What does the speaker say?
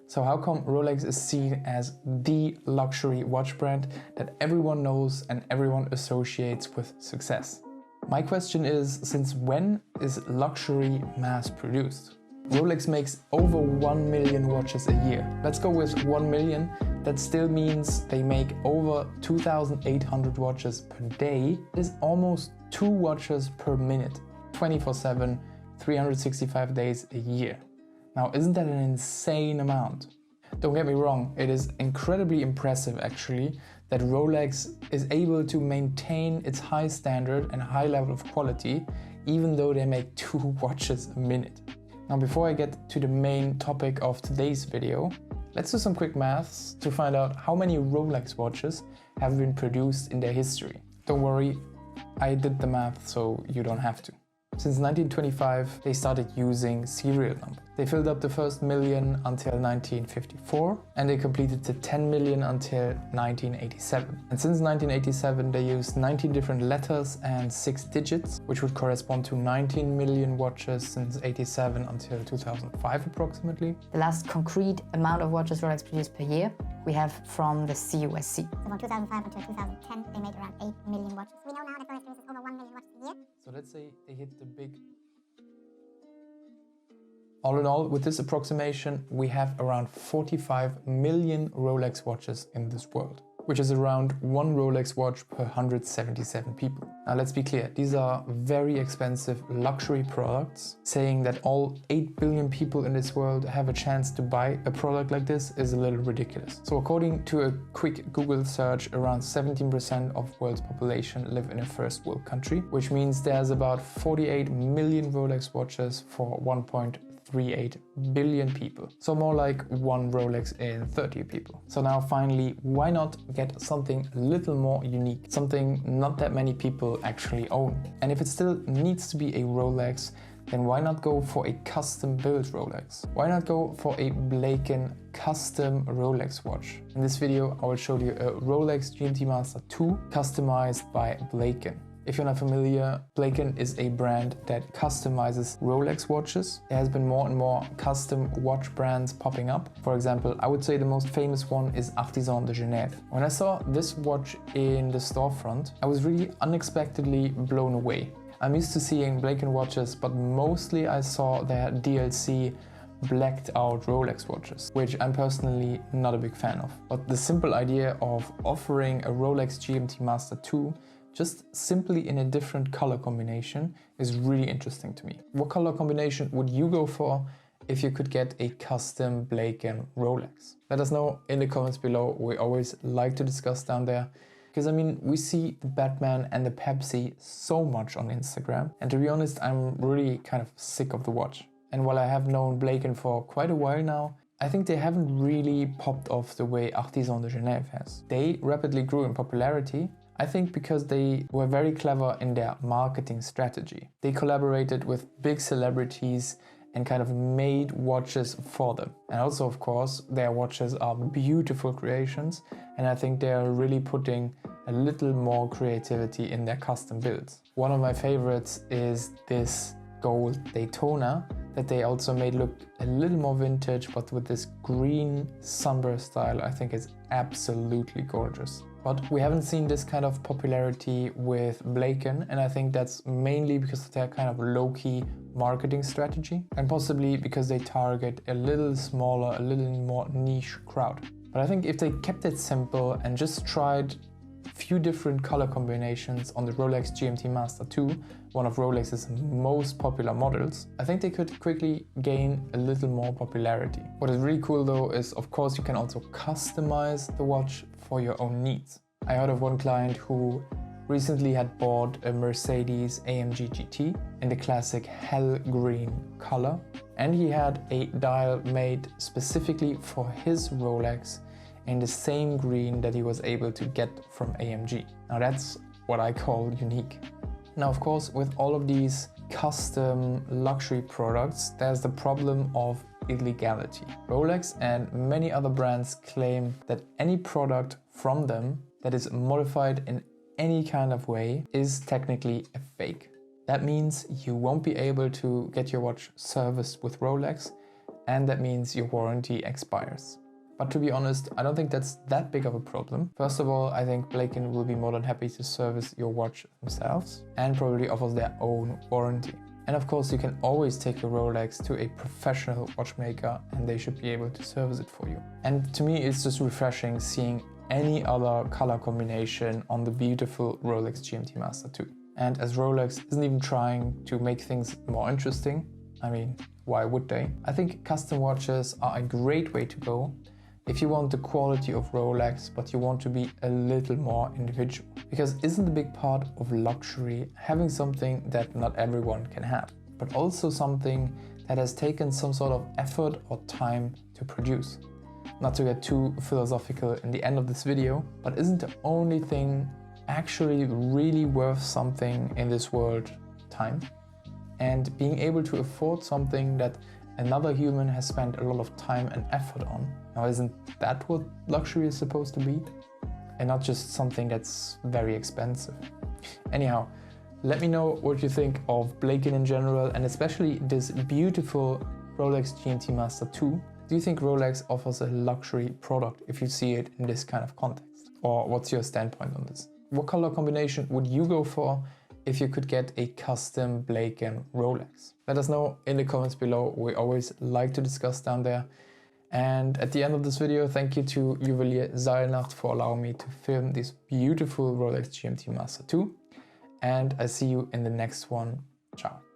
So how come Rolex is seen as the luxury watch brand that everyone knows and everyone associates with success? My question is, since when is luxury mass produced? Rolex makes over 1 million watches a year. Let's go with 1 million. That still means they make over 2,800 watches per day. It is almost 2 watches per minute, 24/7, 365 days a year. Now, isn't that an insane amount? Don't get me wrong, it is incredibly impressive actually that Rolex is able to maintain its high standard and high level of quality even though they make 2 watches a minute. Now, before I get to the main topic of today's video, let's do some quick maths to find out how many Rolex watches have been produced in their history. Don't worry, I did the math so you don't have to. Since 1925, they started using serial numbers. They filled up the first million until 1954, and they completed the 10 million until 1987. And since 1987, they used 19 different letters and 6 digits, which would correspond to 19 million watches since 87 until 2005 approximately. The last concrete amount of watches Rolex produced per year we have from the CUSC. So from 2005 until 2010, they made around 8 million watches. We know now that Rolex produces over 1 million watches a year. So let's say they hit the big... All in all, with this approximation, we have around 45 million Rolex watches in this world, which is around 1 Rolex watch per 177 people. Now let's be clear, these are very expensive luxury products. Saying that all 8 billion people in this world have a chance to buy a product like this is a little ridiculous. So according to a quick Google search, around 17% of world's population live in a first world country, which means there's about 48 million Rolex watches for 1.38 billion people. So more like 1 Rolex in 30 people. So now finally, why not get something a little more unique? Something not that many people actually own. And if it still needs to be a Rolex, then why not go for a custom built Rolex? Why not go for a Blaken custom Rolex watch? In this video, I will show you a Rolex GMT Master 2 customized by Blaken. If you're not familiar, Blaken is a brand that customizes Rolex watches. There has been more and more custom watch brands popping up. For example, I would say the most famous one is Artisan de Genève. When I saw this watch in the storefront, I was really unexpectedly blown away. I'm used to seeing Blaken watches, but mostly I saw their DLC blacked out Rolex watches, which I'm personally not a big fan of. But the simple idea of offering a Rolex GMT Master 2 just simply in a different color combination is really interesting to me. What color combination would you go for if you could get a custom Blaken Rolex? Let us know in the comments below. We always like to discuss down there. Because I mean, we see the Batman and the Pepsi so much on Instagram. And to be honest, I'm really kind of sick of the watch. And while I have known Blaken for quite a while now, I think they haven't really popped off the way Artisan de Genève has. They rapidly grew in popularity, I think because they were very clever in their marketing strategy. They collaborated with big celebrities and kind of made watches for them. And also, of course, their watches are beautiful creations, and I think they are really putting a little more creativity in their custom builds. One of my favorites is this gold Daytona that they also made look a little more vintage, but with this green sunburst style. I think it's absolutely gorgeous. But we haven't seen this kind of popularity with Blaken, and I think that's mainly because of their kind of low-key marketing strategy, and possibly because they target a little smaller, a little more niche crowd. But I think if they kept it simple and just tried a few different color combinations on the Rolex GMT Master 2, one of Rolex's most popular models, I think they could quickly gain a little more popularity. What is really cool though is, of course, you can also customize the watch for your own needs. I heard of one client who recently had bought a Mercedes AMG GT in the classic hell green color, and he had a dial made specifically for his Rolex in the same green that he was able to get from AMG. Now that's what I call unique. Now, of course, with all of these custom luxury products, there's the problem of illegality. Rolex and many other brands claim that any product from them that is modified in any kind of way is technically a fake. That means you won't be able to get your watch serviced with Rolex, and that means your warranty expires. But to be honest, I don't think that's that big of a problem. First of all, I think Blaken will be more than happy to service your watch themselves and probably offers their own warranty. And of course, you can always take your Rolex to a professional watchmaker and they should be able to service it for you. And to me, it's just refreshing seeing any other color combination on the beautiful Rolex GMT Master 2. And as Rolex isn't even trying to make things more interesting, I mean, why would they? I think custom watches are a great way to go if you want the quality of Rolex, but you want to be a little more individual. Because isn't a big part of luxury having something that not everyone can have, but also something that has taken some sort of effort or time to produce? Not to get too philosophical in the end of this video, but isn't the only thing actually really worth something in this world time? And being able to afford something that another human has spent a lot of time and effort on. Now, isn't that what luxury is supposed to be? And not just something that's very expensive. Anyhow, let me know what you think of Blaken in general and especially this beautiful Rolex GMT Master 2. Do you think Rolex offers a luxury product if you see it in this kind of context? Or what's your standpoint on this? What color combination would you go for if you could get a custom Blaken Rolex? Let us know in the comments below. We always like to discuss down there. And at the end of this video, thank you to Juwelier Seilnacht for allowing me to film this beautiful Rolex GMT Master 2. And I see you in the next one. Ciao.